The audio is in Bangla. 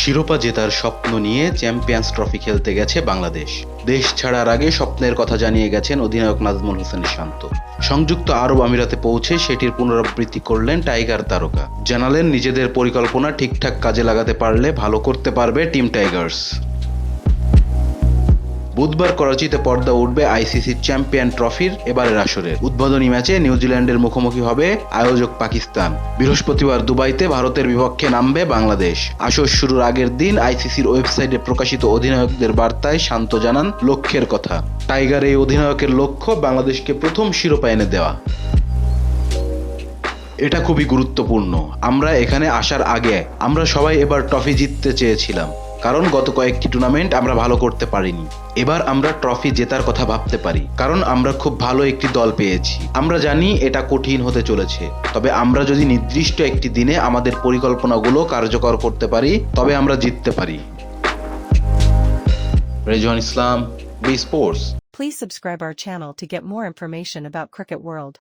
শিরোপা জেতার স্বপ্ন নিয়ে চ্যাম্পিয়ন্স ট্রফি খেলতে গেছে বাংলাদেশ। দেশ ছাড়ার আগে স্বপ্নের কথা জানিয়ে গেছেন অধিনায়ক নাজমুল হোসেন শান্ত। সংযুক্ত আরব আমিরাতে পৌঁছে সেটির পুনরাবৃত্তি করলেন টাইগার তারকা। জানালেন নিজেদের পরিকল্পনা ঠিকঠাক কাজে লাগাতে পারলে ভালো করতে পারবে টিম টাইগার্স। বুধবার করাচিতে পর্দা উঠবে আইসিসি চ্যাম্পিয়ন ট্রফির এবারের আসরের। উদ্বোধনী ম্যাচে নিউজিল্যান্ডের মুখোমুখি হবে আয়োজক পাকিস্তান। বৃহস্পতিবার দুবাইতে ভারতের বিপক্ষে নামবে বাংলাদেশ। আসর শুরুর আগের দিন আইসিসির ওয়েবসাইটে প্রকাশিত অধিনায়কদের বার্তায় শান্ত জানান লক্ষ্যের কথা। টাইগার এই অধিনায়কের লক্ষ্য বাংলাদেশকে প্রথম শিরোপা এনে দেওয়া। এটা খুবই গুরুত্বপূর্ণ। আমরা এখানে আসার আগে আমরা সবাই এবার ট্রফি জিততে চেয়েছিলাম, কারণ গত কয়েকটি টুর্নামেন্ট আমরা ভালো করতে পারিনি। এবার আমরা ট্রফি জেতার কথা ভাবতে পারি, কারণ আমরা খুব ভালো একটি দল পেয়েছি। আমরা জানি এটা কঠিন হতে চলেছে, তবে আমরা যদি নির্দিষ্ট একটি দিনে আমাদের পরিকল্পনাগুলো কার্যকর করতে পারি তবে আমরা জিততে পারি। Rezwan Islam, B sports. Please subscribe our channel to get more information about Cricket World.